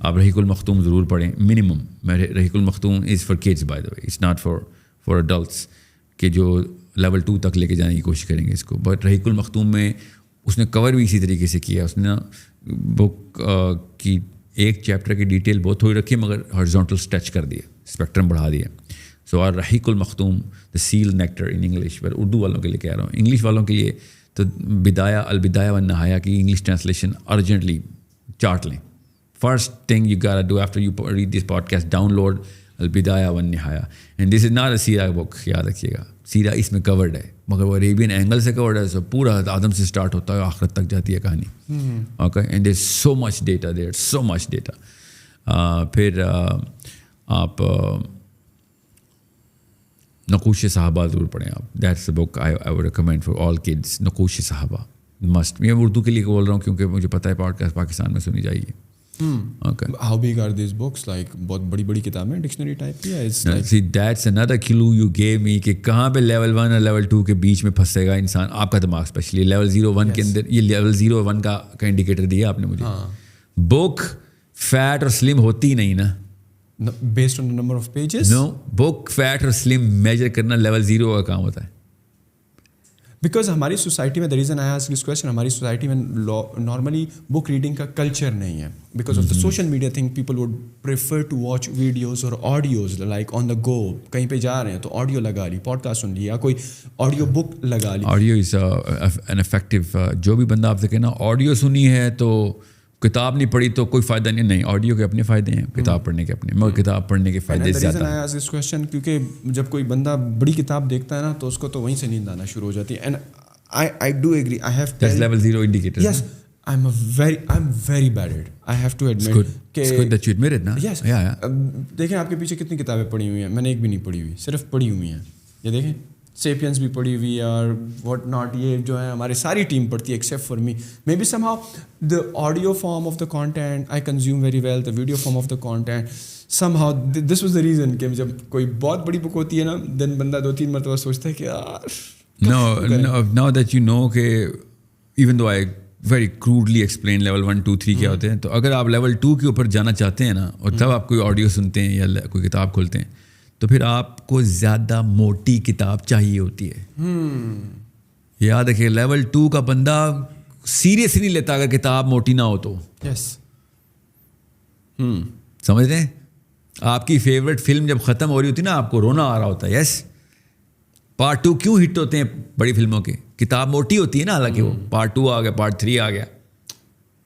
آپ رحیق المختوم ضرور پڑھیں منیمم. رحیق المختوم is for kids by the way, it's not for adults کہ جو لیول 2 تک لے کے جانے کی کوشش کریں گے اس کو. بٹ رحیق المختوم میں اس نے کور بھی اسی طریقے سے کیا. اس نے نا بک کی ایک چیپٹر کی ڈیٹیل بہت تھوڑی رکھی مگر ہارزونٹل اسٹریچ کر دیا, اسپیکٹرم بڑھا دیا. سو اور رحیق المختوم دا سیل نیکٹر ان انگلش, پر اردو والوں کے لیے کہہ رہا ہوں. انگلش والوں کے لیے تو البدایہ والنہایہ کی انگلش ٹرانسلیشن ارجنٹلی چارٹ لیں. First thing you gotta do after you read this podcast, download البدایہ والنہایہ. And this is not a seerah book, یاد رکھیے گا. سیرہ اس میں کورڈ ہے مگر وہ عربین اینگل سے کورڈ ہے. سو پورا آدم سے اسٹارٹ ہوتا ہے آخرت تک جاتی ہے کہانی. Okay, and there so much data, there so much data. پھر آپ نقوش صحابہ ضرور پڑھیں آپ. That's a book I would recommend for all kids. نقوش صحابہ مسٹ. میں اردو کے لیے بول رہا ہوں کیونکہ مجھے پتہ ہے پوڈ کاسٹ پاکستان میں سنی جائے گی. How big are these books? Like بہت بڑی بڑی کتابیں ڈکشنری ٹائپ کی ہے. See that's another clue you gave me کہ کہاں پہ لیول 1 اور لیول 2 کے بیچ میں پھنسے گا انسان. آپ کا دماغ اسپیشلی لیول 0-1 کے اندر. یہ لیول 0-1 کا انڈیکیٹر دیا آپ نے مجھے. بک فیٹ اور سلم ہوتی ہی نہیں نا, based on number of pages. No, book fat اور سلم میجر کرنا لیول 0 کا کام ہوتا ہے. بیکاز ہماری سوسائٹی میں, the reason I ask this question, ہماری سوسائٹی میں نارملی بک ریڈنگ کا کلچر نہیں ہے. Because of the social media thing, people would prefer to watch videos اور audios like on the go. کہیں پہ جا رہے ہیں تو آڈیو لگا لی, پوڈ کاسٹ سن لی, یا کوئی آڈیو بک لگا لی. Audio is an effective. جو بھی بندہ آپ سے کہنا آڈیو سنی ہے تو کتاب نہیں پڑھی تو کوئی فائدہ نہیں. آڈیو کے اپنے فائدے ہیں, کتاب پڑھنے کے اپنے, مگر کتاب پڑھنے کے فائدے زیادہ ہیں. اس کویسچن کیونکہ جب کوئی بندہ بڑی کتاب دیکھتا ہے نا تو اس کو تو وہیں سے نیند آنا شروع ہو جاتی ہے. And I do agree. I have that's level 0 indicator. Yes, I'm very bad at it. I have to admit. It's good that you admit it, na? Yes. Yeah. دیکھیں آپ کے پیچھے کتنی کتابیں پڑھی ہوئی ہیں. میں نے ایک بھی نہیں پڑھی ہوئی, صرف پڑھی ہوئی ہیں. یہ دیکھیں سیپینس بھی پڑھی ہوئی ہے اور واٹ ناٹ. یہ جو ہے ہماری ساری ٹیم پڑھتی ہے except for me. Maybe somehow the audio form of the content I consume very well, the video form of the content. Somehow this was the reason کہ جب کوئی بہت بڑی بک ہوتی ہے نا, دن بندہ 2-3 مرتبہ سوچتا ہے کہ یار. No, now that you know کہ even though I very crudely explain level 1, 2, 3 کیا ہوتے ہیں, تو اگر آپ لیول 2 کے اوپر جانا چاہتے ہیں نا اور تب آپ کوئی آڈیو سنتے ہیں یا کوئی کتاب کھولتے ہیں تو پھر آپ کو زیادہ موٹی کتاب چاہیے ہوتی ہے. یاد رکھیے لیول 2 کا بندہ سیریس نہیں لیتا اگر کتاب موٹی نہ ہو تو. یس, سمجھ رہے ہیں. آپ کی فیوریٹ فلم جب ختم ہو رہی ہوتی ہے نا, آپ کو رونا آ رہا ہوتا ہے. یس, پارٹ 2 کیوں ہٹ ہوتے ہیں بڑی فلموں کے؟ کتاب موٹی ہوتی ہے نا, حالانکہ وہ پارٹ 2 آ گیا, پارٹ 3 آ گیا.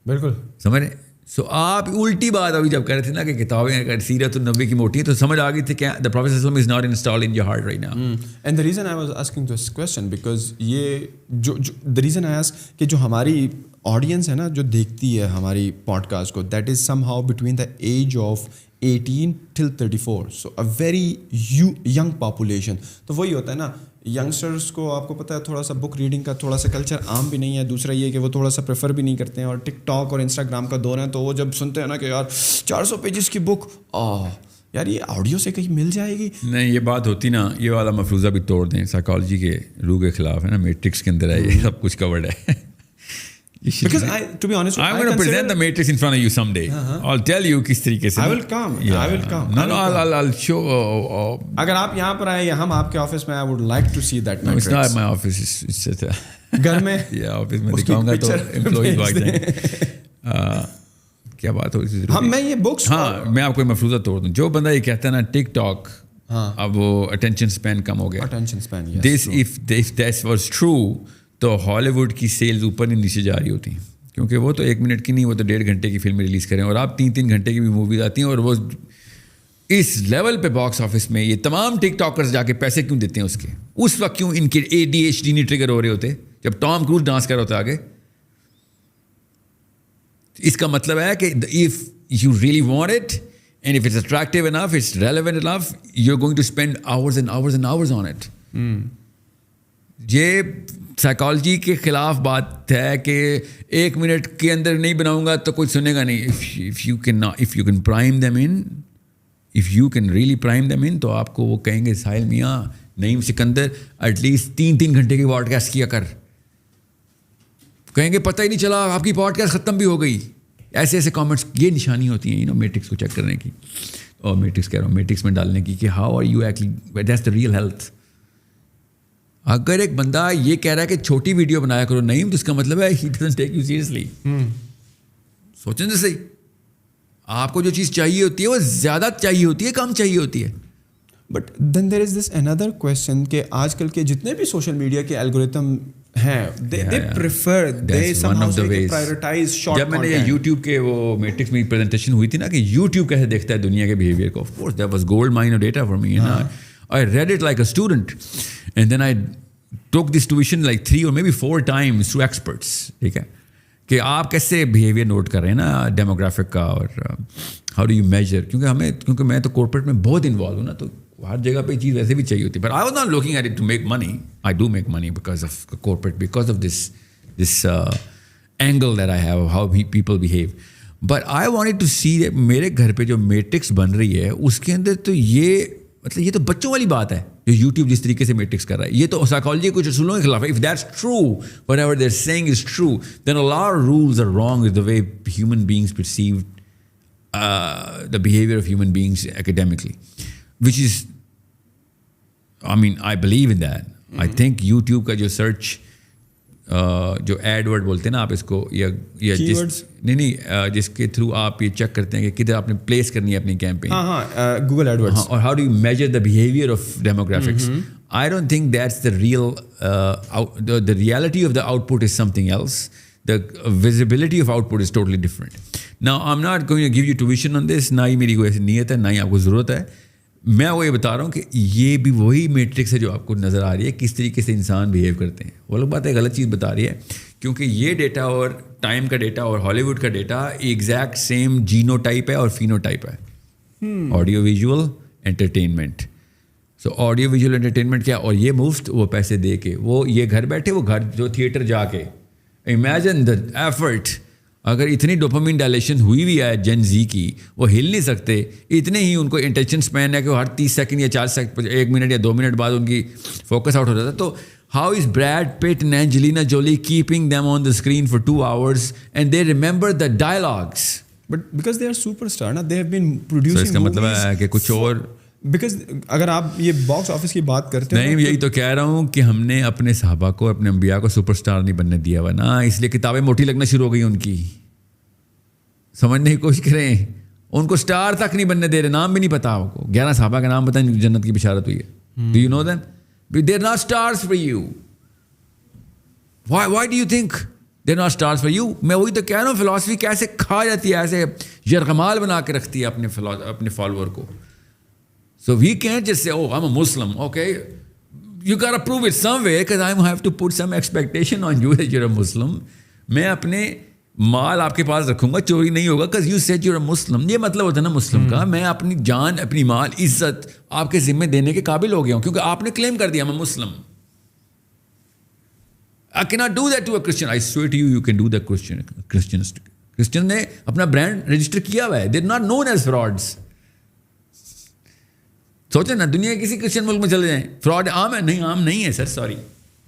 بالکل سمجھ رہے. سو آپ الٹی بات ابھی جب کہہ رہے تھے نا کہ کتابیں اگر سیرت النبی کی موٹی ہے تو سمجھ آ گئی تھی کہ the Prophet ﷺ is not installed in your heart right now. And the reason I was asking this question because یہ جو the reason I ask کہ جو ہماری آڈینس ہے نا جو دیکھتی ہے ہماری پوڈ کاسٹ کو, that is somehow between the age of 18 till 34, so a very young population. تو وہی ہوتا ہے نا, ینگسٹرس کو آپ کو پتہ ہے تھوڑا سا بک ریڈنگ کا تھوڑا سا کلچر عام بھی نہیں ہے. دوسرا یہ کہ وہ تھوڑا سا پریفر بھی نہیں کرتے ہیں, اور ٹک ٹاک اور انسٹاگرام کا دور ہے تو وہ جب سنتے ہیں نا کہ یار 400 پیجز کی بک, یار یہ آڈیو سے کہیں مل جائے گی. نہیں, یہ بات ہوتی نا, یہ والا مفروضہ بھی توڑ دیں, سائیکالوجی کے روح کے خلاف ہے نا, میٹرکس کے اندر ہے یہ سب کچھ کورڈ ہے. Because to be honest, I'm going to present the matrix in front of you someday. I'll tell you کس طریقے سے. I will come. No, I'll show. اگر آپ یہاں پر آئے یا ہم آپ کے آفس میں, I would like to see that matrix. It's not my office. It's just گھر میں. Yeah, آفس میں دکھاؤں گا تو employees بھاگ جائیں گے. کیا بات ہو رہی ہے؟ میں یہ بکس, ہاں میں آپ کو مفروضہ توڑ دوں. جو بندہ یہ کہتا ہے نا ٹک ٹاک, اب وہ اٹینشن اسپین کم ہو گیا. attention span, This if that was true تو ہالی ووڈ کی سیلز اوپر نہیں نیچے جا رہی ہوتی, کیونکہ وہ تو 1 منٹ کی نہیں, وہ تو 1.5 گھنٹے کی فلم ریلیز کریں, اور آپ 3 گھنٹے کی بھی موویز آتی ہیں, اور وہ اس لیول پہ باکس آفس میں یہ تمام ٹک ٹاکرز جا کے پیسے کیوں دیتے ہیں اس کے. اس وقت کیوں ان کے ADHD نہیں ٹریگر ہو رہے ہوتے جب ٹام کروز ڈانس کر رہا ہوتا آگے. اس کا مطلب ہے کہ if you really want it and if it's attractive enough, it's relevant enough, you're going to spend hours and hours and hours on it. یہ سائیکالوجی کے خلاف بات ہے کہ 1 منٹ کے اندر نہیں بناؤں گا تو کوئی سنے گا نہیں. if you can prime them in, if you can really prime them in, تو آپ کو وہ کہیں گے ساحل میاں, نعیم سکندر, ایٹ لیسٹ 3 گھنٹے کی پوڈ کاسٹ کیا کر. کہیں گے پتہ ہی نہیں چلا آپ کی پوڈ کاسٹ ختم بھی ہو گئی. ایسے ایسے کامنٹس, یہ نشانی ہوتی ہیں میٹرکس کو چیک کرنے کی, اور میٹرکس کہہ رہا ہوں میٹرکس میں ڈالنے کی کہ how are you actually, that's the real health. اگر ایک بندہ یہ کہہ رہا ہے کہ چھوٹی ویڈیو بنایا کرو نہیں, تو اس کا مطلب ہے he doesn't take you seriously. سوچیں تو صحیح, آپ کو جو چیز چاہیے ہوتی ہے وہ زیادہ چاہیے ہوتی ہے, کم چاہیے ہوتی ہے. But then there is this another question کہ آج کل کے جتنے بھی سوشل میڈیا کے الگوریتم ہیں, they prefer, they somehow prioritize short content. جب میں نے یہ یوٹیوب کے وہ میٹرکس میں پریزنٹیشن ہوئی تھی نا کہ یوٹیوب کیسے دیکھتا ہے دنیا کے بیہیویئر کو, of course that was gold mine of data for me. I read it like a student and then I took this tuition like 3 or maybe 4 times through experts. ٹھیک ہے کہ آپ کیسے بیہیویئر نوٹ کر رہے ہیں نا ڈیموگرافک کا, اور ہاؤ ڈو یو میجر, کیونکہ میں تو کارپوریٹ میں بہت انوالو ہوں نا, تو ہر جگہ پہ چیز ویسے بھی چاہیے ہوتی ہے. But I was not looking at it to make money, I do make money because of corporate, because of this angle that I have how people behave. But I wanted to see میرے گھر پہ جو matrix بن رہی ہے اس کے اندر تو یہ مطلب یہ تو بچوں والی بات ہے جو یوٹیوب جس طریقے سے میٹرکس کر رہا ہے. یہ تو سائیکالوجی کے کچھ اصولوں کے خلاف ہے. If that's true, whatever they are seeing is true, then a lot of rules are wrong with the way human beings perceive the behavior of human beings academically, which is, I mean, I believe in that. I think YouTube کا جو search جو add word بولتے ہیں نا آپ اس کو, یا جس کے تھرو آپ یہ چیک کرتے ہیں کہ کدھر آپ نے پلیس کرنی ہے اپنی کیمپین, گوگل ایڈ ورڈز, اور how do you measure the behaviour of demographics. I don't think that's the reality of the output is something else. The visibility of output is totally different. Now I am not going to give you tuition on this, نہ ہی میری کوئی ایسی نیت ہے, نہ ہی آپ کو ضرورت ہے. میں وہ یہ بتا رہا ہوں کہ یہ بھی وہی میٹرکس ہے جو آپ کو نظر آ رہی ہے کس طریقے سے انسان بیہیو کرتے ہیں. وہ لوگ بات ہے غلط چیز بتا رہی ہے, کیونکہ یہ ڈیٹا اور ٹائم کا ڈیٹا اور ہالی ووڈ کا data exact same genotype ہے اور فینو ٹائپ ہے. Audio visual entertainment. So audio visual entertainment کیا, اور یہ مفت, وہ پیسے دے کے, وہ یہ گھر بیٹھے, وہ گھر جو تھیٹر جا کے. Imagine the effort. اگر اتنی ڈوپامین ڈائلیشن ہوئی ہے جن زی کی, وہ ہل نہیں سکتے. اتنے ہی ان کو انٹینشن اسپین ہے کہ وہ ہر 30 سیکنڈ یا 4 سیکنڈ 1 منٹ یا 2 منٹ بعد ان کی فوکس آؤٹ ہو جاتا ہے. تو how is Brad Pitt and Angelina Jolie keeping them on the screen for 2 hours and they remember the dialogues. But because they are superstar نا, they have been producing. اس کا مطلب ہے کہ کچھ اور, بیکاز اگر آپ یہ باکس آفس کی بات کرتے ہیں, نہیں یہی تو کہہ رہا ہوں کہ ہم نے اپنے صحابہ کو, اپنے انبیاء کو سپر اسٹار نہیں بننے دیا ہوا نا, اس لیے کتابیں موٹی لگنا شروع ہو گئی ان کی. سمجھنے کی کوشش کریں, ان کو اسٹار تک نہیں بننے دے رہے, نام بھی نہیں پتا آپ کو. 11 صحابہ کا نام بتائیں جنت کی بشارت ہوئی ہے. Do you know them? They are not stars for you. Why do you think they are not stars for you? میں وہی تو کہہ رہا ہوں, فلاسفی کیسے کھا جاتی ہے, ایسے یرغمال بنا کے رکھتی ہے اپنے فالوور کو. So we can't just say, oh, I'm a Muslim. Okay, you got to prove it somewhere because I have to put some expectation on you that you're a Muslim. میں اپنے مال آپ کے پاس رکھوں گا, چوری نہیں ہوگا because you said you're a Muslim. یہ مطلب ہوتا ہے نا مسلم کا, میں اپنی جان, اپنی مال, عزت آپ کے ذمہ دینے کے قابل ہو گیا ہوں کیونکہ آپ نے کلیم کر دیا میں مسلم. I cannot do that to a Christian. I swear to you, you can do that Christian نے اپنا برانڈ رجسٹر کیا ہوا ہے. They're not known as frauds. سوچیں نا, دنیا کے کسی کرسچن ملک میں چلے جائیں, فراڈ عام ہے؟ نہیں, عام نہیں ہے سر, سوری.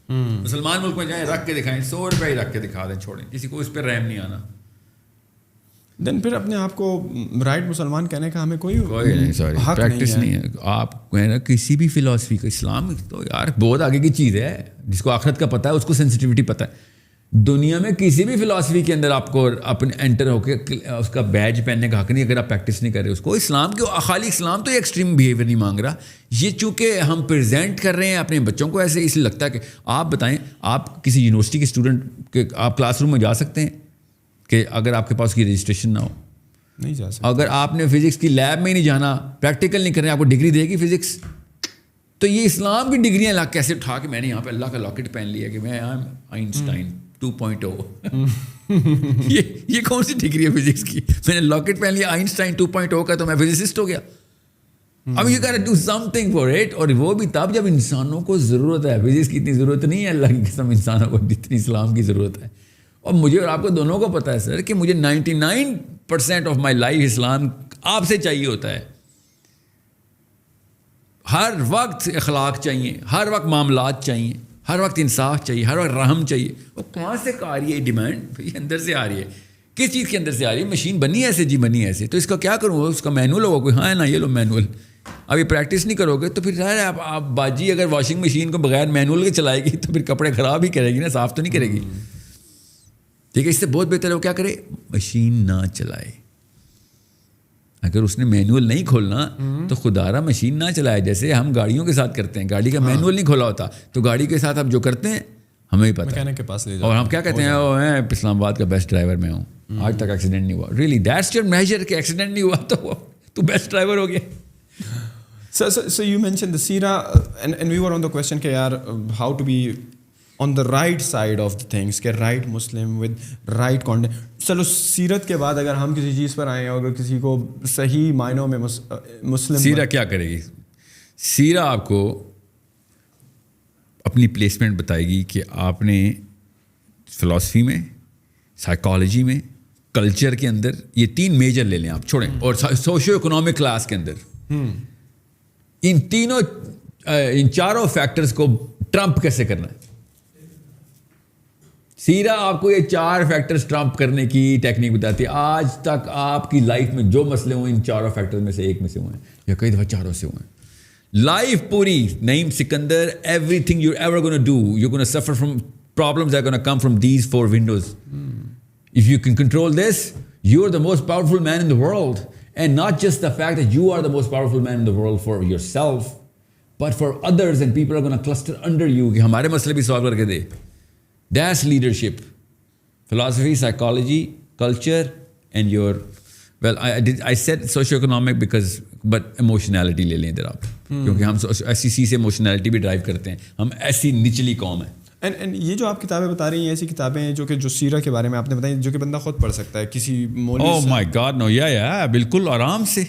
مسلمان ملک میں جائیں, رکھ کے دکھائیں, 100 روپئے ہی رکھ کے دکھا دیں, چھوڑیں, کسی کو اس پہ رحم نہیں آنا. دین پھر اپنے آپ کو رائٹ مسلمان کہنے کا ہمیں کوئی نہیں, سوری, پریکٹس نہیں ہے. آپ کہنا کسی بھی فلاسفی کا, اسلام تو یار بہت آگے کی چیز ہے, جس کو آخرت کا پتہ ہے اس کو سینسٹیوٹی پتہ ہے. دنیا میں کسی بھی فلاسفی کے اندر آپ کو اپنے انٹر ہو کے اس کا بیج پہننے کا حق نہیں اگر آپ پریکٹس نہیں کر رہے اس کو. اسلام کے خالی اسلام تو یہ ایکسٹریم بیہیویئر نہیں مانگ رہا. یہ چونکہ ہم پریزنٹ کر رہے ہیں اپنے بچوں کو ایسے, اس لیے لگتا ہے کہ آپ بتائیں, آپ کسی یونیورسٹی کے اسٹوڈنٹ کے آپ کلاس روم میں جا سکتے ہیں کہ اگر آپ کے پاس کی رجسٹریشن نہ ہو؟ نہیں جا سکتے. اگر آپ نے فزکس کی لیب میں نہیں جانا, پریکٹیکل نہیں کریں, آپ کو ڈگری دے گی فزکس. تو یہ اسلام کی ڈگریاں کیسے اٹھا کے میں نے یہاں پہ اللہ کا لاکٹ پہن لیا کہ میں آئنسٹائن 2.0 یہ کون سی ڈگری ہے فزکس کی؟ میں نے لاکٹ پہن لیا آئنسٹائن 2.0 کا, تو میں فزسسٹ ہو گیا. اب you got to do something for it. اور وہ بھی تب جب انسانوں کو ضرورت ہے. فزکس کی اتنی ضرورت نہیں ہے اللہ کی قسم انسانوں کو جتنی اسلام کی ضرورت ہے. اور مجھے اور آپ کو دونوں کو پتہ ہے سر کہ مجھے 99% آف مائی لائف اسلام آپ سے چاہیے ہوتا ہے. ہر وقت اخلاق چاہیے, ہر وقت معاملات چاہیے, ہر وقت انصاف چاہیے, ہر وقت رحم چاہیے. وہ کہاں سے آ رہی ہے ڈیمانڈ؟ یہ اندر سے آ رہی ہے کس چیز کے اندر سے آ رہی ہے؟ مشین بنی ایسے جی بنی ایسے, تو اس کا کیا کروں؟ اس کا مینول ہوگا کوئی, ہاں نا یہ لو مینول. اب یہ پریکٹس نہیں کرو گے تو پھر ظاہر ہے آپ باجی اگر واشنگ مشین کو بغیر مینول کے چلائے گی تو پھر کپڑے خراب ہی کرے گی نا, صاف تو نہیں کرے گی. ٹھیک ہے, اس سے بہت بہتر ہے وہ کیا کرے, مشین نہ چلائے. اگر اس نے مینول نہیں کھولنا تو خدا را مشین نہ چلائے. جیسے ہم گاڑیوں کے ساتھ کرتے ہیں, گاڑی کا مینول نہیں کھولا ہوتا تو گاڑی کے ساتھ اب جو کرتے ہیں ہمیں ہی پتہ ہے. کے پاس لے اور ہم کیا کہتے ہیں, میں اسلام آباد کا بیسٹ ڈرائیور میں ہوں, آج تک ایکسیڈنٹ نہیں ہوا. ریئلی دیٹس یور میجر کہ ایکسیڈنٹ نہیں ہوا تو بیسٹ ڈرائیور ہو گیا. So you mentioned the Seerah, and we were on the question کہ یار how to be on the right side of the things, کہ right Muslim with right content. چلو سیرت کے بعد اگر ہم کسی چیز پر آئیں, اگر کسی کو صحیح معنوں میں مسلم, سیرہ کیا کرے گی؟ سیرہ آپ کو اپنی پلیسمنٹ بتائے گی کہ آپ نے فلاسفی میں, سائیکالوجی میں, کلچر کے اندر, یہ 3 میجر لے لیں آپ, چھوڑیں, اور سوشو اکنامک کلاس کے اندر ان چاروں فیکٹرز کو ٹرمپ کیسے کرنا ہے. سیرہ آپ کو یہ 4 فیکٹرز ٹرمپ کرنے کی ٹیکنیک بتاتی ہے. آج تک آپ کی لائف میں جو مسئلے ہوئے ان 4 فیکٹرز میں سے ایک میں سے ہوئے ہیں, یا کئی دفعہ 4 سے ہوئے ہیں. لائف پوری Naeem Sikandar, everything you ever gonna do, you gonna suffer from problems are gonna come from these 4 windows. If you can control this, you are the most powerful man in the world. And not just the fact that you are the most powerful man in the world for yourself, but for others, and people are going to cluster under you کہ ہمارے مسئلے بھی solve کر کے دے. That's leadership. Philosophy, psychology, culture, and your, well, I said socio-economic because, but emotionality لے لیں ادھر آپ, کیونکہ ہم SEC سے emotionality بھی ڈرائیو کرتے ہیں, ہم ایسی نچلی قوم ہیں. اینڈ یہ جو آپ کتابیں بتا رہی ہیں ایسی کتابیں ہیں جو سیرہ کے بارے میں آپ نے بتائی, جو کہ بندہ خود پڑھ سکتا ہے کسی مولوی. اوہ مائی گاڈ نو, یا بالکل آرام سے,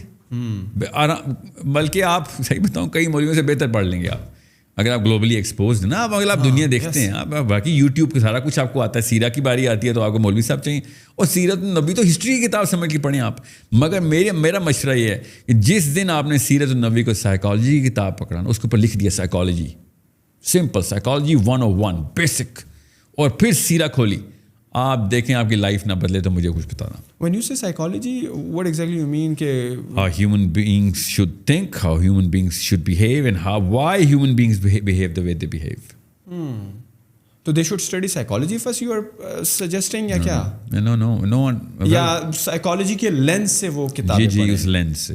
بلکہ آپ صحیح بتاؤں کئی مولویوں سے بہتر پڑھ لیں گے آپ, اگر آپ گلوبلی ایکسپوزڈ نا, اگر آپ دنیا دیکھتے ہیں, آپ باقی یوٹیوب کا سارا کچھ آپ کو آتا ہے. سیرہ کی باری آتی ہے تو آپ کو مولوی صاحب چاہیے, اور سیرت النبی تو ہسٹری کی کتاب سمجھ کے پڑھیں آپ. مگر میرا مشورہ یہ ہے کہ جس دن آپ نے سیرت النبی کو سائیکالوجی کی کتاب پکڑا, اس کے اوپر لکھ دیا سائیکالوجی, سمپل سائیکالوجی 101 بیسک, اور پھر سیرہ کھولی, آپ دیکھیں آپ کی لائف نہ بدلے تو مجھے کچھ بتانا. When you say psychology, what exactly you mean کہ how human beings should think, how human beings should behave, and why human beings behave the way they behave. So they should study psychology first, you are suggesting, یا کیا؟ No one. یا psychology کے lens سے وہ کتابیں پڑھیں. جی اس lens سے,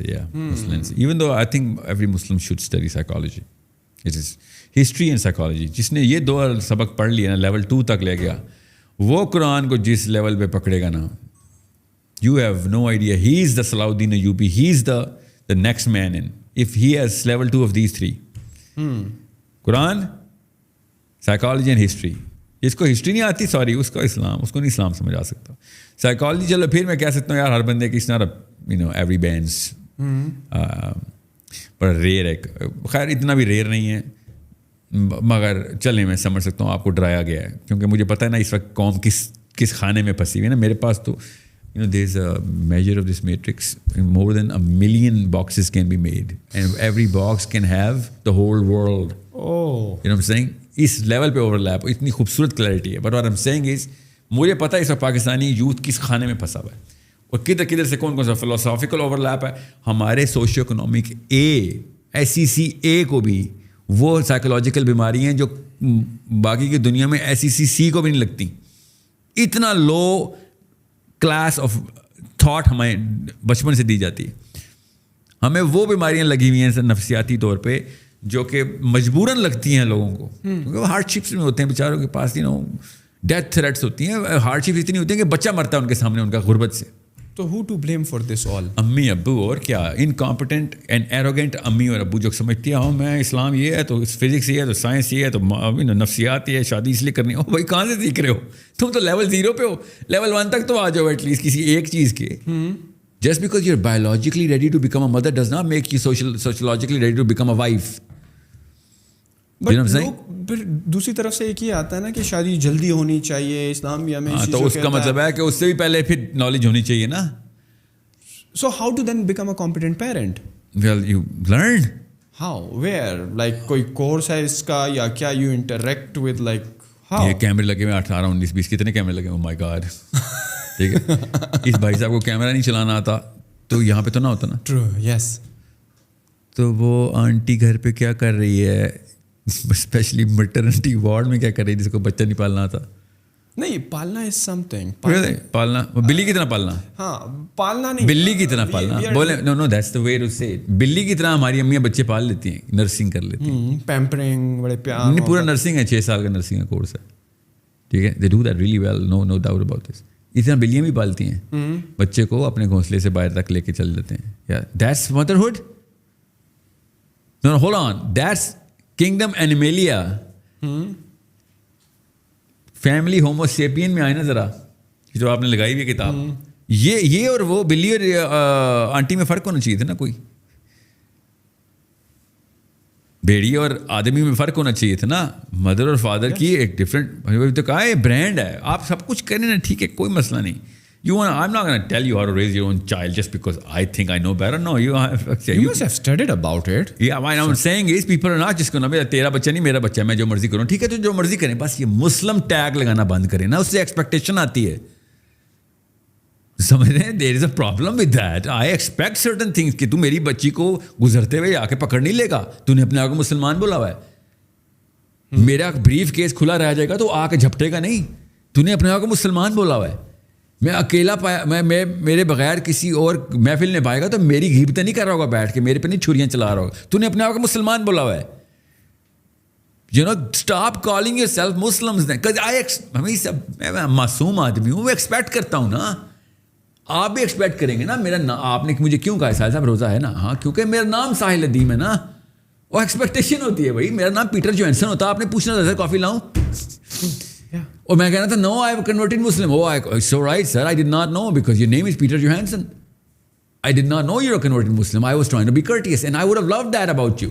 اس lens. Even though I think every Muslim should study psychology. It is history and psychology. جس نے یہ 2 سبق پڑھ لیا نا, لیول 2 تک لے گیا, وہ قرآن کو جس لیول پہ پکڑے گا نا, you have no idea. He is the Salahuddin Ayyubi. He is the next man in. If he has level 2 of these 3. Quran, psychology and history. اس کو ہسٹری نہیں آتی, سوری, اس کو نہیں اسلام سمجھ آ سکتا. سائیکالوجی چلو پھر میں کہہ سکتا ہوں یار ہر بندے کی, it's not every band's per rear ہے, خیر اتنا بھی ریئر نہیں ہے, مگر چلیں میں سمجھ سکتا ہوں آپ کو ڈرایا گیا ہے, کیونکہ مجھے پتہ ہے نا اس وقت قوم کس خانے میں پھنسی ہوئی ہے نا. میرے پاس تو there is a measure of this matrix, more than 1 million boxes can be made, and every box can have the whole world. You know what I'm saying? اس لیول پہ اوور لیپ, اتنی خوبصورت کلیئرٹی ہے. But what I'm saying is, مجھے پتہ ہے اس وقت Pakistani youth کس خانے میں پھنسا ہوا ہے, اور کدھر سے کون سا فلاسافیکل اوور لیپ ہے. ہمارے سوشیو اکنامک SEC کو بھی وہ سائیکولوجیکل بیماری ہیں جو باقی کی دنیا میں SEC کو بھی نہیں لگتی. اتنا لو کلاس آف تھاٹ ہمیں بچپن سے دی جاتی ہے. ہمیں وہ بیماریاں لگی ہوئی ہیں نفسیاتی طور پہ جو کہ مجبوراً لگتی ہیں لوگوں کو, کیونکہ وہ ہارڈ شپس میں ہوتے ہیں بیچاروں کے پاس, ڈیتھ تھریٹس ہوتی ہیں, ہارڈ شپس اتنی ہوتی ہیں کہ بچہ مرتا ہے ان کے سامنے ان کا غربت سے. تو who to blame for this all? امی ابو, اور کیا انکمپٹنٹ اینڈ ایروگینٹ امی اور ابو جو سمجھتی ہیں میں اسلام یہ ہے تو فزکس یہ ہے تو سائنس یہ ہے تو نفسیات یہ ہے, شادی اس لیے کرنی ہو. بھائی کہاں سے سیکھ رہے ہو تم؟ تو لیول 0 پہ ہو, لیول 1 تک تو آ جاؤ ایٹ لیسٹ کسی ایک چیز کے. Just because you are biologically ready to become a mother does not make you sociologically ready to become a wife. پھر دوسری طرف سے ایک یہ آتا ہے نا کہ شادی جلدی ہونی چاہیے, اسلام بھی ہمیں تو اس کا مطلب ہے کہ اس سے بھی پہلے پھر نالج ہونی چاہیے نا. So how to then become a competent parent? Well, you learn. How? Where? Like کوئی کورس ہے اس کا یا کیا you interact with like how? یہ کیمرے لگے ہوئے 18 19 20 کتنے کیمرے لگے ہوئے, oh my god. ٹھیک ہے. اس بھائی صاحب کو کیمرہ نہیں چلانا آتا تو یہاں پہ تو نہ ہوتا نا. ٹرو, یس. تو وہ آنٹی گھر پہ کیا کر رہی ہے, اسپیشلی مٹرنٹی وارڈ میں کیا کر رہی ہے جس کو بچہ نہیں پالنا آتا. نہیں, پالنا از سم تھنگ. پالنا بلی کی طرح پالنا. ہاں, پالنا نہیں, بلی کی طرح پالنا. بولے نو دیٹس دی وے ٹو سے اٹ. بلی کی طرح ہماری امیاں بچے پال لیتی ہیں, نرسنگ کر لیتی ہیں. پیمپرنگ, بڑے پیار. نہیں, پورا نرسنگ ہے, 6 سال کا نرسنگ کا کورس ہے. ٹھیک ہے, they do that really well, no doubt about this. اس طرح بلیاں بھی پالتی ہیں, بچے کو اپنے گھونسلے سے باہر تک لے کے چل دیتے ہیں. That's motherhood. No hold on, that's kingdom Animalia. Family Homo sapien میں آئے نا ذرا, جو آپ نے لگائی ہوئی کتاب, یہ اور وہ بلی اور آنٹی میں فرق ہونا چاہیے تھا نا. کوئی بھیڑی اور آدمی میں فرق ہونا چاہیے تھا نا. مدر اور فادر کی ایک ڈفرینٹ تو کہا ہے برانڈ ہے. آپ سب کچھ کریں نا, ٹھیک ہے, کوئی مسئلہ نہیں. I'm not going to tell you how to raise your own child just because I think I know better. No, you must have studied about it. Yeah, what I'm saying is people are not just going to, تیرا بچہ نہیں میرا بچہ ہے, میں جو مرضی کروں. ٹھیک ہے, تو جو مرضی کریں, بس یہ مسلم ٹیگ لگانا بند کریں نا, اس سے ایکسپیکٹیشن آتی ہے. سمجھ رہے ہیں, there is a problem with that. I expect certain things کہ تو میری بچی کو گزرتے ہوئے آ کے پکڑ نہیں لے گا. تو نے اپنے آپ کو مسلمان بولا ہوا ہے. میرا بریف کیس کھلا رہ جائے گا تو آ کے جھپٹے گا نہیں. تو نے اپنے آپ کو مسلمان بولا ہوا ہے. میں اکیلا پایا, میں میرے بغیر کسی اور محفل نے پائے گا تو میری غیبتیں نہیں کر رہا ہوگا بیٹھ کے, میرے پہ نہیں چھریاں چلا رہا ہوگا. تو نے اپنے آپ کو مسلمان بولا ہوا ہے. Stop calling your self Muslims. میں معصوم آدمی ہوں, وہ ایکسپیکٹ کرتا ہوں نا. آپ بھی ایکسپیکٹ کریں گے نا. آپ نے مجھے کیوں کہا ساحل صاحب روزہ ہے نا؟ ہاں, کیونکہ میرا نام ساحل ادیم ہے نا. وہ ایکسپیکٹیشن ہوتی ہے بھائی. میرا نام پیٹر جوہنسن ہوتا, آپ نے پوچھنا تھا سر کافی لاؤں, اور میں کہنا تھا no I have converted Muslim. So right sir, I did not know because your name is Peter Johnson. I did not know you are converted Muslim. I was trying to be courteous and I would have loved that about you.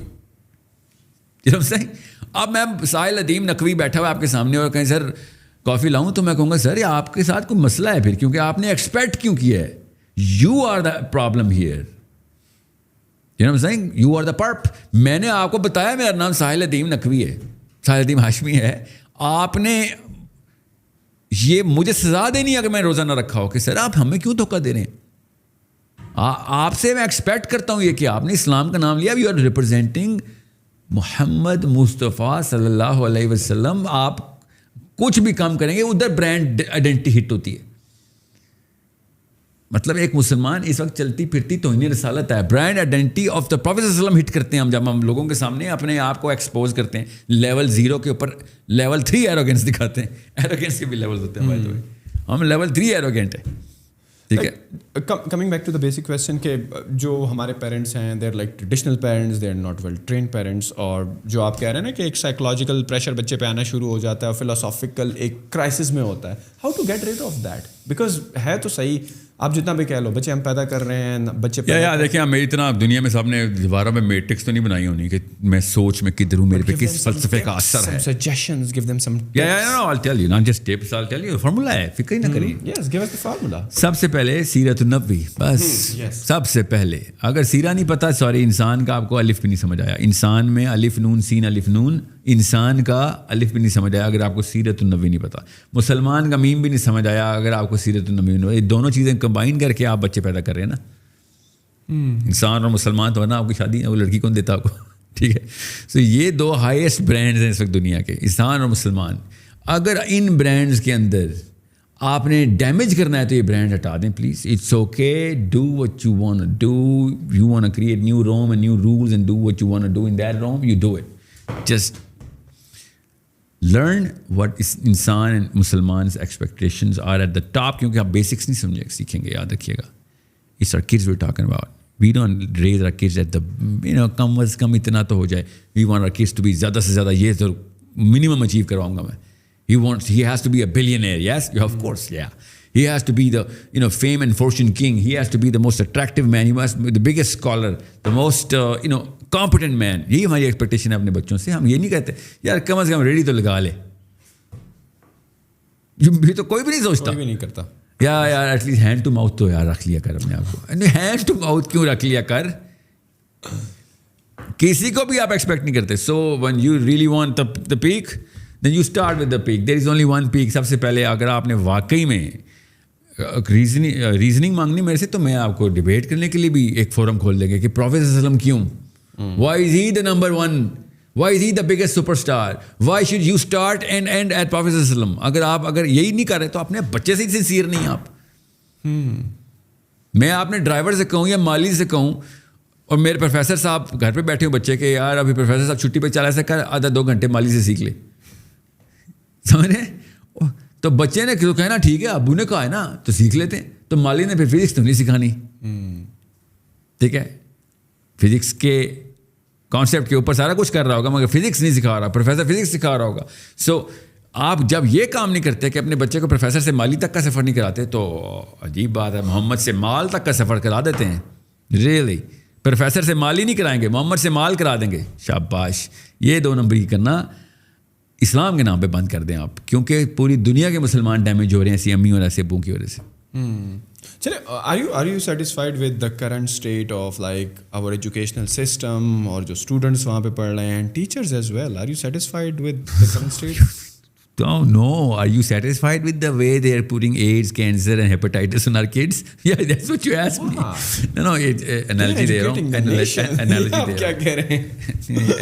اب میں ساحل ادیم نقوی بیٹھا ہوا آپ کے سامنے اور کہیں سر کافی لاؤں, تو میں کہوں گا سر آپ کے ساتھ کوئی مسئلہ ہے پھر, کیونکہ آپ نے ایکسپیکٹ کیوں کیا ہے. You are the problem here. You are the perp. میں نے آپ کو بتایا میرا نام ساحل ادیم نقوی ہے, ساحل ادیم ہاشمی ہے. آپ نے یہ مجھے سزا دینی اگر میں روزہ نہ رکھا ہو کہ سر آپ ہمیں کیوں دھوکہ دے رہے ہیں. آپ سے میں ایکسپیکٹ کرتا ہوں یہ کہ آپ نے اسلام کا نام لیا, یو آر ریپرزینٹنگ محمد مصطفیٰ صلی اللہ علیہ وسلم. آپ کچھ بھی کام کریں گے ادھر برانڈ آئیڈینٹی ہٹ ہوتی ہے. مطلب ایک مسلمان اس وقت چلتی پھرتی توہین رسالت ہے. Brand identity of the prophet صلی اللہ علیہ وسلم ہٹ کرتے ہیں ہم, جب ہم لوگوں کے سامنے اپنے آپ کو ایکسپوز کرتے ہیں. لیول 0 کے اوپر لیول 3 ایروگینس دکھاتے ہیں. ایروگینس کے بھی لیولز ہوتے ہیں, ہم لیول 3 ایروگینٹ ہیں. ٹھیک ہے, coming back to the basic question کہ جو ہمارے پیرنٹس ہیں they are like traditional parents, they are not well trained parents. اور جو آپ کہہ رہے ہیں نا کہ ایک سائیکولوجیکل پریشر بچے پہ آنا شروع ہو جاتا ہے, اور فلاسافیکل ایک کرائسس میں ہوتا ہے. How to get rid of that, because ہے تو صحیح آپ جتنا بھی کہہ لو, بچے ہم پیدا کر رہے ہیں, بچے دیکھیں میری طرح دنیا میں سب نے دیواروں میں میٹرکس تو نہیں بنائی ہونی کہ میں سوچ میں کدھر ہوں, میرے پہ کس فلسفے کا اثر ہے. suggestions, give them some tips. I'll tell you, not just tips, I'll tell you formula ہے, فکر ہی نہ کریں. Yes, give us the formula. سب سے پہلے سیرت النبوی, بس سب سے پہلے. اگر سیرہ نہیں پتا, سوری, انسان کا آپ کو الف بھی نہیں سمجھ آیا. انسان میں الف نون سین الف نون, انسان کا الف بھی نہیں سمجھ آیا اگر آپ کو سیرت النبوی نہیں پتا. مسلمان کا میم بھی نہیں سمجھ آیا اگر آپ کو سیرت النبوی نہیں. یہ دونوں چیزیں کمبائن کر کے آپ بچے پیدا کر رہے ہیں نا. انسان اور مسلمان تو نا آپ کی شادی وہ لڑکی کون دیتا آپ کو. ٹھیک ہے, سو یہ 2 ہائیسٹ برانڈز ہیں اس وقت دنیا کے, انسان اور مسلمان. اگر ان برانڈز کے اندر آپ نے ڈیمیج کرنا ہے تو یہ برانڈ ہٹا دیں please. It's okay, do what you want do. You want create new room and new rules and do what you want do in that room, you do it. Just learn what انسان and مسلمان expectations are at the top, کیونکہ آپ basics نہیں سیکھیں گے, یاد رکھیے گا. It's our kids we're talking about. We don't raise our kids at the, کم از کم اتنا تو ہو جائے. We want our kids to be زیادہ سے زیادہ یہ تو minimum achieve کرواؤں گا میں. He has to be a billionaire. Yes, of course, yeah. He has to be the, fame and fortune king. He has to be the most attractive man. He must be the biggest scholar, the most, competent man. یہی ہماری expectation ہے اپنے بچوں سے. ہم یہ نہیں کہتے یار کم از کم ریڈی تو لگا لے. یہ تو کوئی بھی نہیں سوچتا, کوئی بھی نہیں کرتا. یار at least hand to mouth تو یار رکھ لیا کر اپنے آپ کو. ہینڈ ٹو ماؤتھ کیوں رکھ لیا کر, کسی کو بھی آپ ایکسپیکٹ نہیں کرتے. سو when you really want the peak, then you start with the peak. There is only one peak. سب سے پہلے اگر آپ نے واقعی میں ریزننگ مانگنی میرے سے تو میں آپ کو ڈبیٹ کرنے کے لیے بھی ایک فورم کھول دیں گے کہ پروفیٹ صلی اللہ علیہ وسلم کیوں, why is he the number one, why is he the biggest superstar, why should you start and end at prophet صلی اللہ علیہ وسلم. اگر یہی نہیں کر رہے تو اپنے بچے سے ہی سنسیئر نہیں آپ. میں اپنے ڈرائیور سے کہوں یا مالی سے کہوں اور میرے پروفیسر صاحب گھر پہ بیٹھے ہوں بچے کے, یار ابھی پروفیسر صاحب چھٹی پہ چلا سے کر آدھا 2 گھنٹے مالی سے سیکھ لے, سمجھ رہے, تو بچے نے کہنا ٹھیک ہے ابو نے کہا ہے نا تو سیکھ لیتے ہیں. تو مالی نے پھر فزکس تو نہیں سکھانی, ٹھیک ہے, فزکس کے کانسیپٹ کے اوپر سارا کچھ کر رہا ہوگا مگر فزکس نہیں سکھا رہا, پروفیسر فزکس سکھا رہا ہوگا. سو آپ جب یہ کام نہیں کرتے کہ اپنے بچے کو پروفیسر سے مالی تک کا سفر نہیں کراتے تو عجیب بات ہے. محمد سے مال تک کا سفر کرا دیتے ہیں, ریئلی. پروفیسر سے مال ہی نہیں کرائیں گے, محمد سے مال کرا دیں گے, شاباش. یہ 2 نمبری کرنا اسلام کے نام پہ بند کر دیں آپ, کیونکہ پوری دنیا کے مسلمان ڈیمیج ہو رہے ہیں ایسی امی اور ایسے ابو کی وجہ سے. چلے, are you satisfied with the current state of like our educational system اور جو اسٹوڈنٹس وہاں پہ پڑھ رہے ہیں, teachers as well, are you satisfied with the current state? Don't know. Are you satisfied with the way they are putting AIDS, cancer and hepatitis on our kids? Yeah, that's what you asked me. No, analogy دے رہا ہوں. Analogy کیا کہہ رہے ہیں؟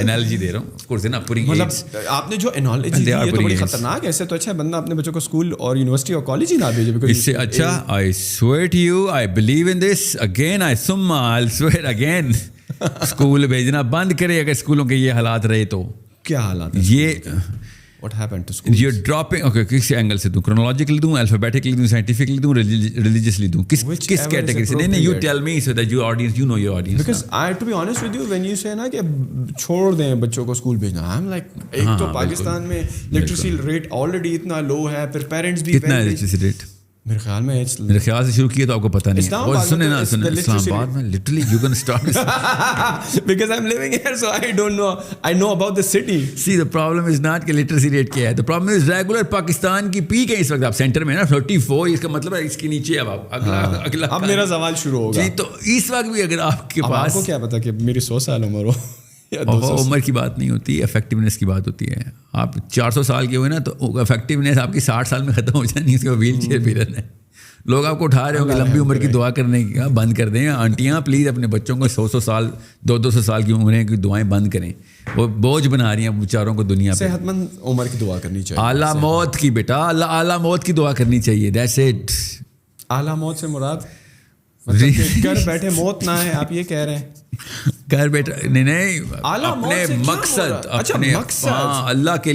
Analogy دے رہا ہوں. Of course, نا putting AIDS. آپ نے جو analogy دی ہے تو بڑی خطرناک ہے. ایسے تو اچھا ہے بندہ اپنے بچوں کو اسکول اور یونیورسٹی اور کالج ہی نہ بھیجے. اس سے اچھا, I swear to you, I believe in this. Again, I'll swear again. School بھیجنا بند کرے اگر اسکولوں کے یہ حالات رہے تو. کیا حالات ہیں یہ What happened to schools? You're dropping, okay, کس اینگل سے دوں, کرونالوجیکلی دوں, الفابیٹکلی دوں, سائنٹیفکلی دوں, ریلیجیسلی دوں, کس کیٹیگری سے؟ نہیں, you tell me so that your audience, you know your audience. Because to be honest with you, when you say نا کہ چھوڑ دیں بچوں کو اسکول بھیجنا, I'm like, ایک تو پاکستان میں لٹریسی ریٹ آلریڈی اتنا لو ہے, پھر پیرنٹس بھی کتنا ہے لٹریسی ریٹ؟ میرے خیال میں میرے خیال سے شروع کیا تو آپ کو پتہ نہیں ہے. اور سنیں نا, اسلام آباد میں literally you can start because I'm living here so I don't know, I know about the city. See, the problem is not کہ literacy rate کیا ہے, the problem is regular Pakistan کی پیک ہے اس وقت. آپ سینٹر میں نا 34, اس کا مطلب ہے اس کے نیچے اب آپ اگلا اب میرا سوال شروع ہوگا. جی, تو اس وقت بھی اگر آپ کے پاس, آپ کو کیا پتا کہ میری 100 سال عمر ہو, عمر کی بات نہیں ہوتی, افیکٹونیس کی بات ہوتی ہے. آپ 400 سال کے ہوئے نا تو افیکٹونیس آپ کی 60 سال میں ختم ہو جانی, اس کا ویل چیئر بھی رہنا ہے. لوگ آپ کو اٹھا رہے ہوں گے لمبی عمر کی دعا کرنے کی, بند کر دیں. آنٹیاں پلیز اپنے بچوں کو 100 سال 200 سال کی عمریں کی دعائیں بند کریں, وہ بوجھ بنا رہی ہیں بیچاروں کو دنیا پہ. صحت مند عمر کی دعا کرنی چاہیے, اعلیٰ موت کی, بیٹا اعلیٰ موت کی دعا کرنی چاہیے. That's it. اعلیٰ موت سے مراد گھر بیٹھے موت نہ ہے, آپ یہ کہہ رہے ہیں؟ گھر بیٹھا نہیں, اپنے مقصد, اپنے اللہ کے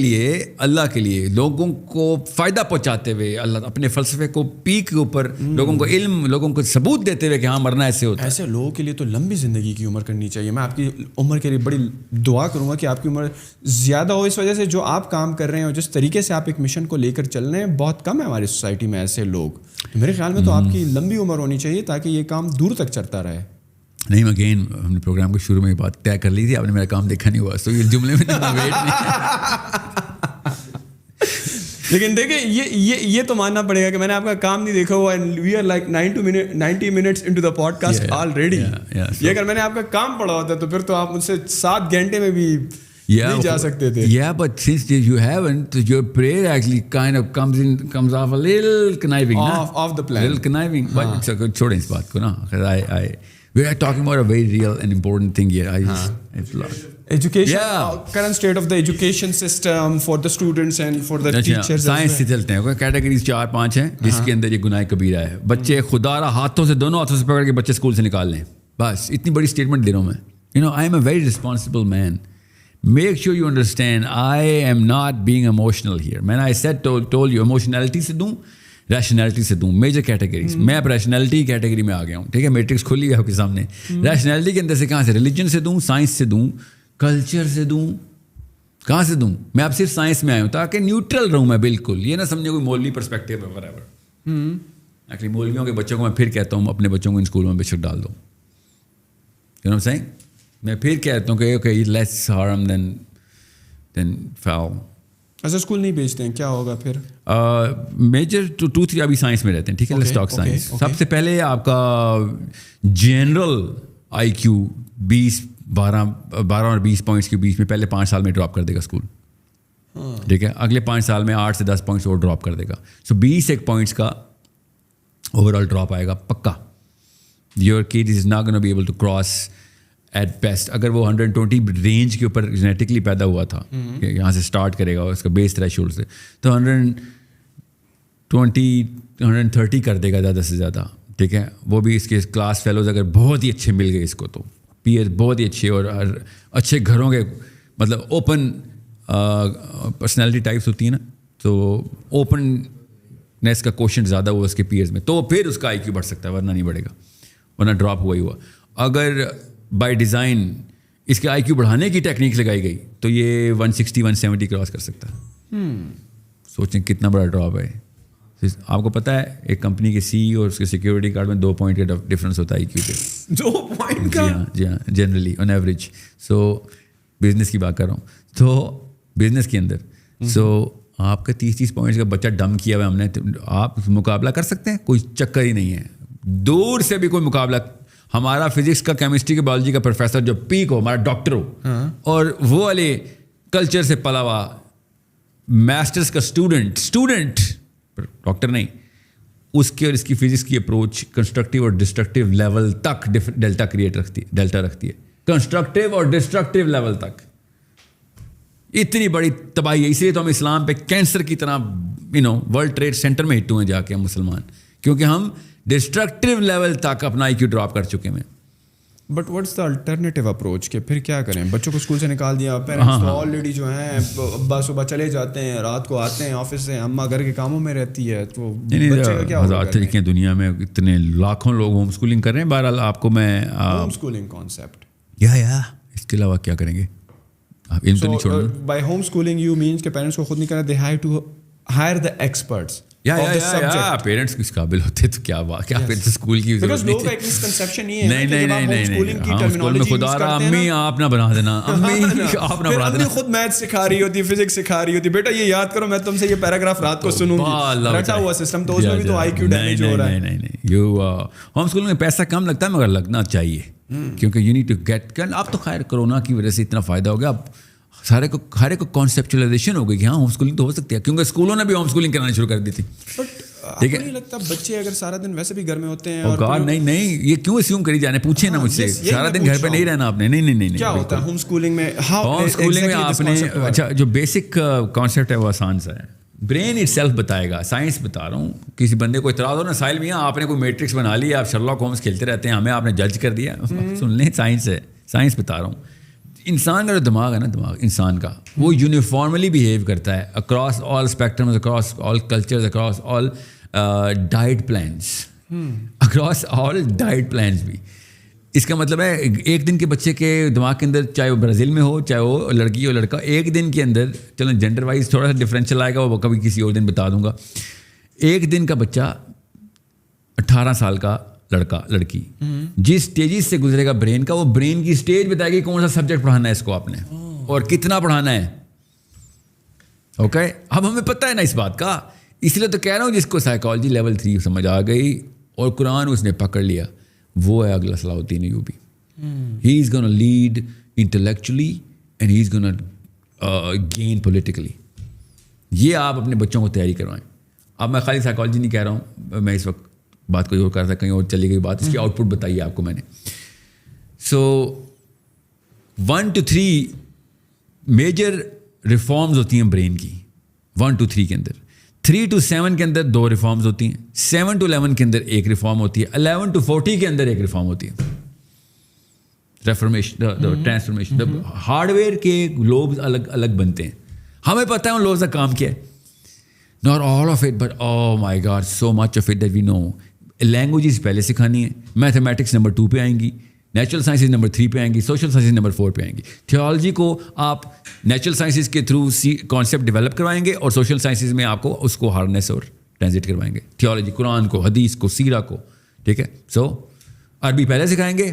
لیے لوگوں کو فائدہ پہنچاتے ہوئے, اللہ اپنے فلسفے کو پیک کے اوپر لوگوں کو علم, لوگوں کو ثبوت دیتے ہوئے کہ ہاں مرنا ایسے ہوتا ہے. ایسے لوگوں کے لیے تو لمبی زندگی کی عمر کرنی چاہیے. میں آپ کی عمر کے لیے بڑی دعا کروں گا کہ آپ کی عمر زیادہ ہو, اس وجہ سے جو آپ کام کر رہے ہیں اور جس طریقے سے آپ ایک مشن کو لے کر چل رہے ہیں, بہت کم ہے ہماری سوسائٹی میں ایسے لوگ. تو میرے خیال میں تو آپ کی لمبی عمر ہونی چاہیے تاکہ یہ کام دور تک چلتا رہے. نہیں, اگین ہم نے پروگرام کے شروع میں یہ بات طے کر لی تھی, آپ نے میرا کام دیکھا نہیں ہوا, تو یہ جملے میں ویٹ نہیں. لیکن دیکھیں یہ تو ماننا پڑے گا کہ میں نے آپ کا کام نہیں دیکھا ہوا, and we are like 90 minutes into the podcast already. یہ اگر میں نے آپ کا کام پڑھا ہوتا تو پھر تو آپ مجھ سے 7 گھنٹے میں بھی نہیں جا سکتے تھے. Yeah, but since you haven't, your prayer actually kind of comes off a little conniving. Off the plan. Little conniving. But چھوڑیں اس بات کو نا. We are talking about a very real and important thing here. Education, current state of the education system for the students and for the teachers. Science سے چلتے ہیں. Categories 4-5 ہیں جس کے اندر یہ گناہ کبیرہ ہے. بچے خدا را ہاتھوں سے, دونوں ہاتھوں سے پکڑ کے بچے اسکول سے نکال لیں, بس اتنی بڑی اسٹیٹمنٹ دے رہا ہوں میں. You know, I am a very responsible man. Make sure you understand, I am not being emotional here. Man, I said, told you, emotionality سے دوں, ریشنلٹی سے دوں, میجر کیٹیگریز. میں اب ریشنلٹی کیٹیگری میں آ گیا ہوں, ٹھیک ہے, میٹرکس کھلی ہے آپ کے سامنے. ریشنلٹی کے اندر سے کہاں سے, ریلیجن سے دوں, سائنس سے دوں, کلچر سے دوں, کہاں سے دوں؟ میں اب صرف سائنس میں آیا ہوں تاکہ نیوٹرل رہوں میں بالکل. یہ نہ سمجھے کوئی مولوی پرسپیکٹیو ہے whatever. ایکچولی مولویوں کے بچوں کو میں پھر کہتا ہوں اپنے بچوں کو ان اسکولوں میں بے شک ڈال دو. You know what I'm saying? میں پھر کہتا ہوں کہ okay, less harm than foul. ایسا اسکول نہیں بھیجتے ہیں, کیا ہوگا پھر؟ میجر 2-3 ابھی سائنس میں رہتے ہیں, ٹھیک ہے, لیٹس ٹاک سائنس. سب سے پہلے آپ کا جنرل IQ 12 اور 20 پوائنٹس کے بیچ میں پہلے 5 سال میں ڈراپ کر دے گا اسکول, ٹھیک ہے. اگلے 5 سال میں 8 سے 10 پوائنٹس اور ڈراپ کر دے گا. سو 20 ایک پوائنٹس کا اوور آل ڈراپ آئے گا پکا. Your kid is not gonna be able to cross at best. اگر وہ 120 رینج کے اوپر جینیٹکلی پیدا ہوا تھا کہ یہاں سے اسٹارٹ کرے گا اس کا بیس تھریشولڈ سے, تو 130 کر دے گا زیادہ سے زیادہ. ٹھیک ہے, وہ بھی اس کے کلاس فیلوز اگر بہت ہی اچھے مل گئے اس کو, تو پیئر بہت ہی اچھے اور اچھے گھروں کے, مطلب اوپن پرسنالٹی ٹائپس ہوتی ہیں نا, تو اوپننیس کا کوشنٹ زیادہ ہوا اس کے پیئرز میں, تو پھر اس کا آئی کیو بڑھ سکتا ہے, ورنہ نہیں بڑھے گا, ورنہ ڈراپ ہوا ہی ہوا. اگر بائی ڈیزائن اس کے آئی کیو بڑھانے کی ٹیکنیک لگائی گئی تو یہ 160-170 کراس کر سکتا ہے. سوچیں کتنا بڑا ڈراپ ہے. آپ کو پتہ ہے ایک کمپنی کے سی اور اس کے سیکیورٹی گارڈ میں 2 پوائنٹ کا ڈفرینس ہوتا ہے آئی کیو پہ. 2 پوائنٹ کا؟ جی ہاں generally on average. So business کی بات کر رہا ہوں, تو بزنس کے اندر سو آپ کا 30 پوائنٹس کا بچہ ڈم کیا ہوا ہم نے, آپ مقابلہ کر سکتے ہیں؟ کوئی چکر ہی نہیں ہے, دور سے بھی کوئی مقابلہ. ہمارا فزکس کا, کیمسٹری کا, بایولوجی کا پروفیسر جو پیک ہو, ہمارا ڈاکٹر ہو, اور وہ والے کلچر سے پلا ہوا ماسٹرس کا اسٹوڈنٹ ڈاکٹر نہیں, اس کے اور اس کی فزکس کی اپروچ کنسٹرکٹیو اور ڈسٹرکٹیو لیول تک ڈیلٹا رکھتی ہے. کنسٹرکٹیو اور ڈسٹرکٹیو لیول تک اتنی بڑی تباہی ہے. اس لیے تو ہم اسلام پہ کینسر کی طرح ورلڈ ٹریڈ سینٹر میں ہٹ ہوئے جا کے ہم مسلمان, کیونکہ ہم ڈسٹرکٹیو لیول تک اپنا آئی کیو ڈراپ کر چکے ہیں. But what's the alternative approach کہ پھر کیا کریں؟ بچوں کو اسکول سے نکال دیا, پیرنٹس تو آلریڈی جو ہیں ابا صبح چلے جاتے ہیں, رات کو آتے ہیں آفس سے, اماں گھر کے کاموں میں رہتی ہے, تو بچے کا کیا ہوگا؟ طریقے دنیا میں اتنے لاکھوں لوگ ہوم اسکولنگ کر رہے ہیں. بہرحال آپ کو میں ہوم اسکولنگ کانسیپٹ یا اس کے علاوہ کیا کریں گے آپ؟ ان تو نہیں چھوڑنا. By home schooling you means کہ پیرنٹس کو خود نہیں کرنا, they have to hire the experts. Parents کس قابل ہوتے تو کیا پھر اسکول کی ضرورت نہیں. خدا رہا امی آپ نہ بنا دینا, امی خود میتھ سکھا رہی ہوتی, فزکس سکھا رہی ہوتی, بیٹا یہ یاد کرو, میں تم سے یہ پیراگراف رات کو سنوں گی, رٹا ہوا سسٹم, تو اس میں بھی تو آئی کیو ڈیمیج ہو رہا ہے. نہیں ہوم اسکول میں پیسہ کم لگتا ہے مگر لگنا چاہیے, کیونکہ یو نیڈ ٹو گیٹ. اب تو خیر کرونا کی وجہ سے اتنا فائدہ ہو گیا, اب ہر ایک کو کانسیپچلائزیشن ہو گئی کہ ہاں ہوم اسکولنگ تو ہو سکتی ہے, کیونکہ اسکولوں نے بھی ہوم اسکولنگ کرنا شروع کر دی تھی. ٹھیک ہے, نہیں لگتا بچے اگر سارا دن ویسے بھی گھر میں ہوتے ہیں, اور نہیں یہ کیوں اسیوم کری جانے, پوچھیں نا مجھ سے, سارا دن گھر پہ نہیں رہنا آپ نے. نہیں کیا ہوتا ہے ہوم اسکولنگ میں؟ ہوم اسکولنگ میں آپ نے, اچھا جو بیسک کانسیپٹ ہے وہ آسان سا ہے, برین اٹ سیلف بتائے گا. سائنس بتا رہا ہوں, کسی بندے کو اعتراض ہو نا, ساحل میاں آپ نے کوئی میٹرکس بنا لی, آپ شرلاک ہومز کھیلتے رہتے ہیں, ہمیں آپ نے جج کر دیا. سن لیں, سائنس ہے, سائنس بتا رہا ہوں. انسان کا جو دماغ ہے نا, دماغ انسان کا, وہ یونیفارملی بیہیو کرتا ہے across all spectrums, across all cultures, across all diet plans, across all diet plans بھی. اس کا مطلب ہے ایک دن کے بچے کے دماغ کے اندر, چاہے وہ برازیل میں ہو, چاہے وہ لڑکی ہو لڑکا, ایک دن کے اندر, چلو جینڈر وائز تھوڑا سا ڈفرینشیل آئے گا, وہ کبھی کسی اور دن بتا دوں گا. ایک دن کا بچہ 18 سال کا لڑکا لڑکی جس اسٹیجز سے گزرے گا برین کا, وہ برین کی اسٹیج بتائے گی کون سا سبجیکٹ پڑھانا ہے اس کو آپ نے اور کتنا پڑھانا ہے. اوکے, اب ہمیں پتہ ہے نا اس بات کا, اس لیے تو کہہ رہا ہوں جس کو سائیکالوجی لیول 3 سمجھ آ گئی اور قرآن اس نے پکڑ لیا, وہ ہے اگلا Salahuddin Ayyubi. He is gonna lead intellectually and he is gonna gain politically. یہ آپ اپنے بچوں کو تیاری کروائیں. اب میں خالی سائیکالوجی نہیں کہہ رہا ہوں, میں اس وقت بات کوئی اور کر رہا تھا, کہیں اور چلی گئی بات, اس کی آؤٹ پٹ بتائیے آپ کو میں نے. سو 1 to 3 میجر ریفارمز ہوتی ہیں برین کی, 1 to 3 کے اندر. 3 to 7 کے اندر 2 ریفارمز ہوتی ہیں, 7 to 11 کے اندر 1 ریفارم ہوتی ہے, 11 to 40 کے اندر 1 ریفارم ہوتی ہے. Reformation, transformation. ہارڈ ویئر کے لوبز الگ الگ بنتے ہیں, ہمیں پتہ ہے ان لوبز کا کام کیا ہے. Not all of it, but oh my God, so much of it that we know. Languages پہلے سکھانی ہے, میتھمیٹکس نمبر 2 پہ آئیں گی, نیچرل سائنسز نمبر 3 پہ آئیں گی, سوشل سائنسز نمبر 4 پہ آئیں گی. تھیولوجی کو آپ نیچرل سائنسز کے تھرو کانسیپٹ ڈیولپ کروائیں گے, اور سوشل سائنسز میں آپ کو اس کو ہارنیس اور ٹرانزٹ کروائیں گے. تھیولوجی قرآن کو, حدیث کو, سیرہ کو. ٹھیک ہے, سو عربی پہلے سکھائیں گے,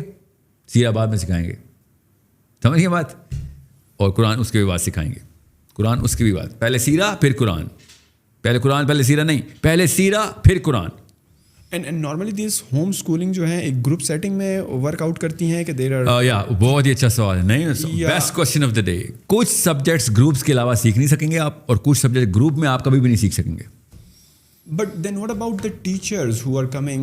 سیرہ بعد میں سکھائیں گے, سمجھ گئے بات, اور قرآن اس کے بھی بعد سکھائیں گے. قرآن اس کے بھی بعد, پہلے سیرہ پھر قرآن, پہلے قرآن پہلے سیرہ نہیں, پہلے سیرہ پھر قرآن. And normally this home schooling جو ہے ایک گروپ سیٹنگ میں ورک آؤٹ کرتی ہیں کہ دیر آر, یا بہت ہی اچھا سوال ہے. نہیں, best question of the day. کچھ سبجیکٹس گروپس کے علاوہ سیکھ نہیں سکیں گے آپ, اور کچھ سبجیکٹ گروپ میں آپ کبھی بھی نہیں سیکھ سکیں گے. But then what about the teachers who are coming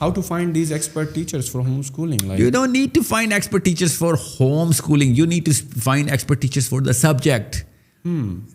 How to find these expert teachers for homeschooling? Like, you don't need to find expert teachers for homeschooling. You need to find expert teachers for the subject.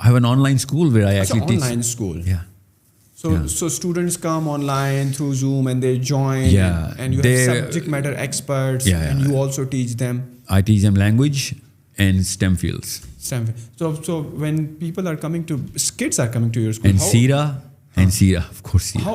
I have an online school where I actually teach. Online school. Yeah. So students come online through Zoom and they join. Yeah. And you have subject matter experts. Yeah. And you also teach them. I teach them language and STEM fields. So when people are coming to, kids are coming to your school. And Sira. And Sira, of course. Sira. How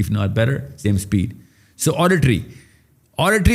if not better, same speed. So auditory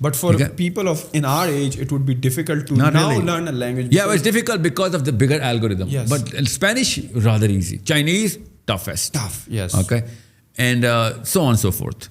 But for people in our age, it would be difficult to learn a language. Yeah, it's difficult because of the bigger algorithm. Yes. But Spanish rather easy. Chinese toughest. Tough, yes. Okay, and so on and so forth.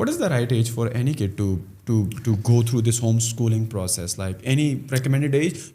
What is the right age for any kid to go through this homeschooling process? Like any recommended age?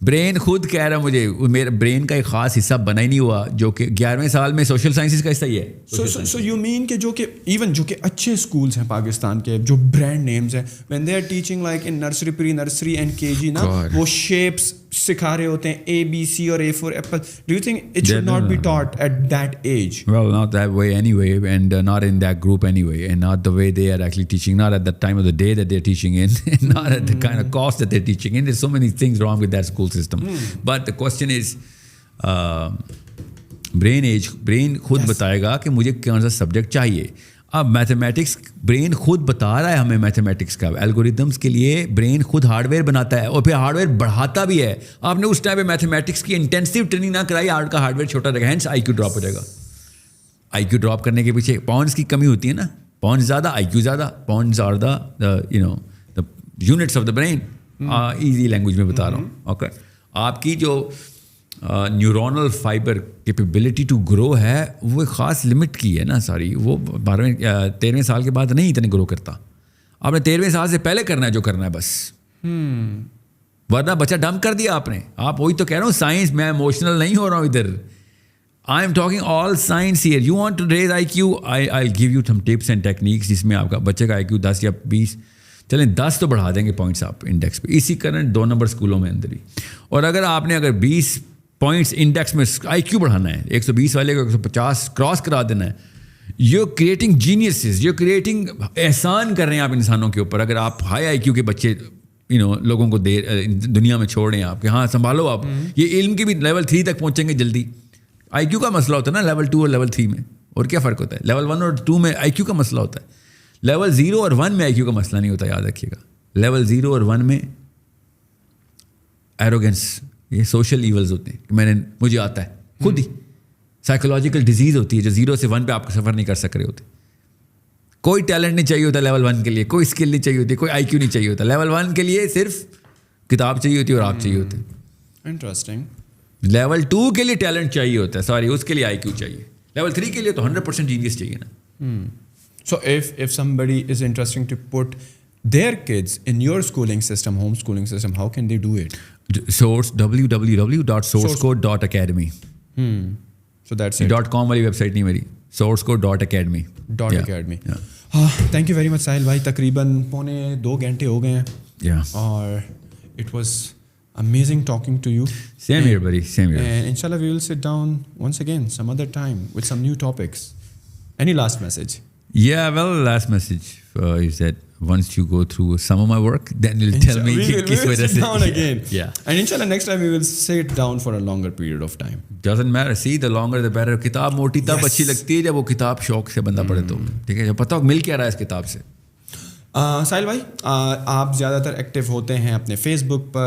Brain خود کہہ رہا مجھے میرا brain کا ایک خاص حصہ بنا ہی نہیں ہوا جو کہ 11ویں سال میں سوشل سائنسز کا حصہ ہی ہے. سو یو مین کہ جو کہ ایون جو کہ اچھے اسکولس ہیں پاکستان کے جو برانڈ نیمز ہیں when they are teaching like in nursery pre nursery and KG نا وہ شیپس سکھا رہے ہوتے ہیں ABC اور A for apple. Do you think it should not be taught at that age? Well, not that way anyway, and not in that group anyway, and not the way they are actually teaching, not at the time of the day that they're teaching in, and not at the kind of cost that they're teaching in. There's so many things wrong with that school system. But the question is, brain خود بتائے گا کہ مجھے کون سا subject چاہیے. اب mathematics brain خود بتا رہا ہے ہمیں میتھمیٹکس کا الگوریدمس کے لیے برین خود ہارڈ ویئر بناتا ہے اور پھر ہارڈ ویئر بڑھاتا بھی ہے. آپ نے اس ٹائم پہ میتھمیٹکس کی انٹینسیو ٹریننگ نہ کرائی, کا ہارڈ ویئر چھوٹا رہے گا, ہینس IQ ڈراپ ہو جائے گا. IQ ڈراپ کرنے کے پیچھے پاؤنڈس کی کمی ہوتی ہے نا, پاؤنڈس زیادہ IQ زیادہ, pounds are the units of the brain. Easy language میں بتا رہا ہوں. اوکے, آپ کی جو neuronal fiber capability to grow ہے وہ ایک خاص لمٹ کی ہے نا ساری, وہ 13ویں سال کے بعد نہیں اتنے گرو کرتا. آپ نے 13ویں سال سے پہلے کرنا ہے جو کرنا ہے بس, ورنہ بچہ ڈمپ کر دیا آپ نے. آپ وہی تو کہہ رہا ہوں سائنس, میں ایموشنل نہیں ہو رہا ہوں ادھر. I am talking all science here. You want to raise IQ, I give you some tips and techniques جس میں آپ کا بچے کا IQ 10 یا 20, چلیں 10 تو بڑھا دیں گے پوائنٹس آپ انڈیکس پہ. اسی کرنٹ 2 نمبر اسکولوں میں اندر ہی. اور اگر آپ نے 20 پوائنٹس انڈیکس میں IQ بڑھانا ہے, 120 والے کو 150 کراس کرا دینا ہے, یو کریٹنگ جینیسز, یو کریٹنگ احسان کر رہے ہیں آپ انسانوں کے اوپر. اگر آپ ہائی IQ کے بچے لوگوں کو دنیا میں چھوڑ رہے ہیں آپ کہ ہاں سنبھالو آپ, یہ علم کے بھی لیول 3 تک پہنچیں گے جلدی. IQ کا مسئلہ ہوتا ہے نا لیول 2 اور لیول 3 میں, اور کیا فرق ہوتا ہے؟ لیول 1 اور 2 میں IQ کا مسئلہ ہوتا ہے, لیول 0 اور 1 میں IQ کا مسئلہ نہیں ہوتا, یاد رکھیے گا. لیول 0 اور 1 میں ایروگنس, یہ سوشل ایولز ہوتے ہیں کہ مجھے آتا ہے خود ہی. سائیکولوجیکل ڈیزیز ہوتی ہے جو 0 سے 1 پہ آپ سفر نہیں کر سک رہے ہوتے. کوئی ٹیلنٹ نہیں چاہیے ہوتا لیول 1 کے لیے, کوئی اسکل نہیں چاہیے ہوتی, کوئی IQ نہیں چاہیے ہوتا. لیول 1 کے لیے صرف کتاب چاہیے ہوتی ہے اور آپ چاہیے ہوتے. انٹرسٹنگ. لیول 2 کے لیے ٹیلنٹ چاہیے ہوتا ہے, سوری اس کے لیے IQ چاہیے. لیول 3 کے لیے تو 100% جینیس چاہیے نا. So if somebody is interesting to put their kids in your schooling system, homeschooling system, how can they do it? Source www.sourcecode.academy. So that's it. .com والی ویب سائٹ نہیں میری, sourcecode.academy. .academy. Thank you very much ساحل بھائی. تقریباً 2.25 گھنٹے ہو گئے ہیں اور it was amazing talking to you. Same here buddy, same here. And inshallah we will sit down once again some other time with some new topics. Any last message? Yeah, well, last message is that once you go through some of my work, then you'll tell me. We will sit down again. Yeah. And inshallah next time we will sit down for a longer period of time. Doesn't matter. See, the longer the better. کتاب موٹی تب اچھی لگتی ہے جب وہ کتاب شوق سے بندہ پڑھے تو, ٹھیک ہے, جب پتہ ہو مل کیا رہا ہے اس کتاب سے. ساحل بھائی, آپ زیادہ تر ایکٹیو ہوتے ہیں اپنے فیس بک پر,